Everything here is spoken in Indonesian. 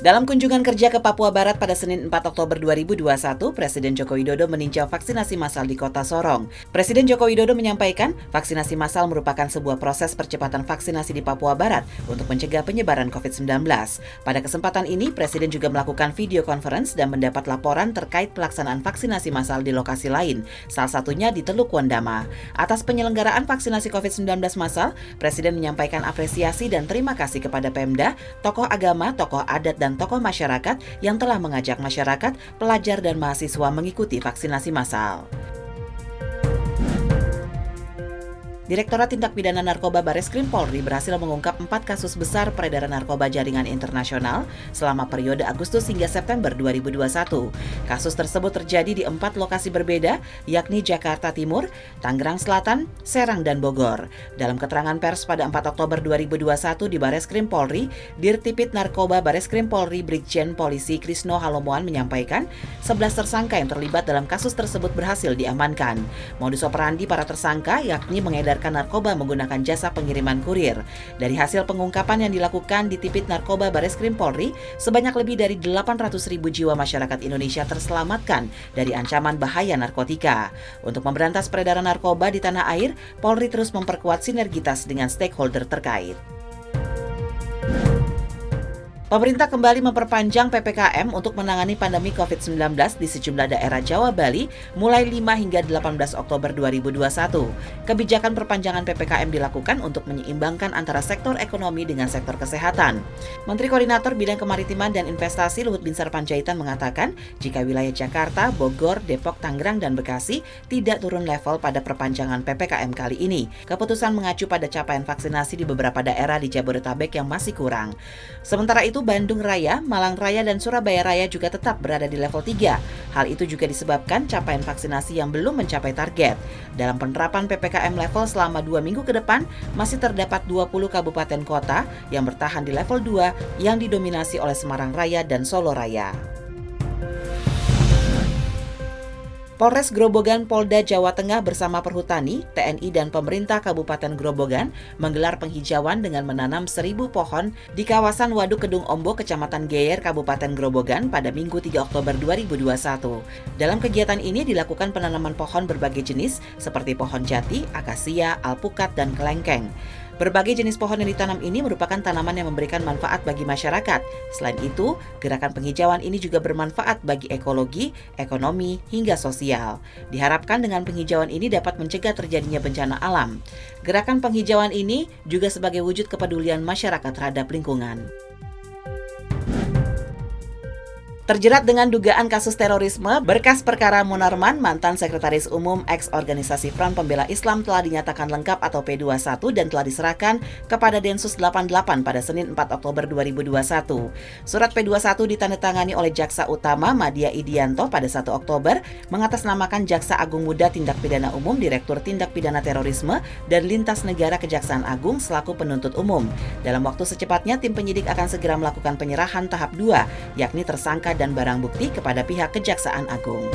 Dalam kunjungan kerja ke Papua Barat pada Senin 4 Oktober 2021, Presiden Joko Widodo meninjau vaksinasi massal di Kota Sorong. Presiden Joko Widodo menyampaikan, vaksinasi massal merupakan sebuah proses percepatan vaksinasi di Papua Barat untuk mencegah penyebaran COVID-19. Pada kesempatan ini, Presiden juga melakukan video conference dan mendapat laporan terkait pelaksanaan vaksinasi massal di lokasi lain, salah satunya di Teluk Wandama. Atas penyelenggaraan vaksinasi COVID-19 massal, Presiden menyampaikan apresiasi dan terima kasih kepada Pemda, tokoh agama, tokoh adat, dan tokoh masyarakat yang telah mengajak masyarakat, pelajar, dan mahasiswa mengikuti vaksinasi massal. Direktorat Tindak Pidana Narkoba Bareskrim Polri berhasil mengungkap 4 kasus besar peredaran narkoba jaringan internasional selama periode Agustus hingga September 2021. Kasus tersebut terjadi di 4 lokasi berbeda, yakni Jakarta Timur, Tangerang Selatan, Serang, dan Bogor. Dalam keterangan pers pada 4 Oktober 2021 di Bareskrim Polri, Dirtipid Narkoba Bareskrim Polri Brigjen Polisi Krisno Halomoan menyampaikan 11 tersangka yang terlibat dalam kasus tersebut berhasil diamankan. Modus operandi para tersangka yakni mengedarkan narkoba menggunakan jasa pengiriman kurir. Dari hasil pengungkapan yang dilakukan di Tipid Narkoba Bareskrim Polri, sebanyak lebih dari 800.000 jiwa masyarakat Indonesia terselamatkan dari ancaman bahaya narkotika. Untuk memberantas peredaran narkoba di tanah air, Polri terus memperkuat sinergitas dengan stakeholder terkait. Pemerintah kembali memperpanjang PPKM untuk menangani pandemi COVID-19 di sejumlah daerah Jawa Bali mulai 5 hingga 18 Oktober 2021. Kebijakan perpanjangan PPKM dilakukan untuk menyeimbangkan antara sektor ekonomi dengan sektor kesehatan. Menteri Koordinator Bidang Kemaritiman dan Investasi Luhut Binsar Panjaitan mengatakan, jika wilayah Jakarta, Bogor, Depok, Tangerang, dan Bekasi tidak turun level pada perpanjangan PPKM kali ini. Keputusan mengacu pada capaian vaksinasi di beberapa daerah di Jabodetabek yang masih kurang. Sementara itu, Bandung Raya, Malang Raya, dan Surabaya Raya juga tetap berada di level 3. Hal itu juga disebabkan capaian vaksinasi yang belum mencapai target. Dalam penerapan PPKM level selama 2 minggu ke depan, masih terdapat 20 kabupaten kota yang bertahan di level 2 yang didominasi oleh Semarang Raya dan Solo Raya. Polres Grobogan Polda Jawa Tengah bersama Perhutani, TNI, dan pemerintah Kabupaten Grobogan menggelar penghijauan dengan menanam 1.000 pohon di kawasan Waduk Kedung Ombo, Kecamatan Geyer, Kabupaten Grobogan pada Minggu 3 Oktober 2021. Dalam kegiatan ini dilakukan penanaman pohon berbagai jenis seperti pohon jati, akasia, alpukat, dan kelengkeng. Berbagai jenis pohon yang ditanam ini merupakan tanaman yang memberikan manfaat bagi masyarakat. Selain itu, gerakan penghijauan ini juga bermanfaat bagi ekologi, ekonomi, hingga sosial. Diharapkan dengan penghijauan ini dapat mencegah terjadinya bencana alam. Gerakan penghijauan ini juga sebagai wujud kepedulian masyarakat terhadap lingkungan. Terjerat dengan dugaan kasus terorisme, berkas perkara Munarman, mantan Sekretaris Umum ex-organisasi Front Pembela Islam telah dinyatakan lengkap atau P21 dan telah diserahkan kepada Densus 88 pada Senin 4 Oktober 2021. Surat P21 ditandatangani oleh Jaksa Utama Madya Idianto pada 1 Oktober, mengatasnamakan Jaksa Agung Muda Tindak Pidana Umum, Direktur Tindak Pidana Terorisme, dan Lintas Negara Kejaksaan Agung selaku penuntut umum. Dalam waktu secepatnya, tim penyidik akan segera melakukan penyerahan tahap 2, yakni tersangka dan barang bukti kepada pihak Kejaksaan Agung.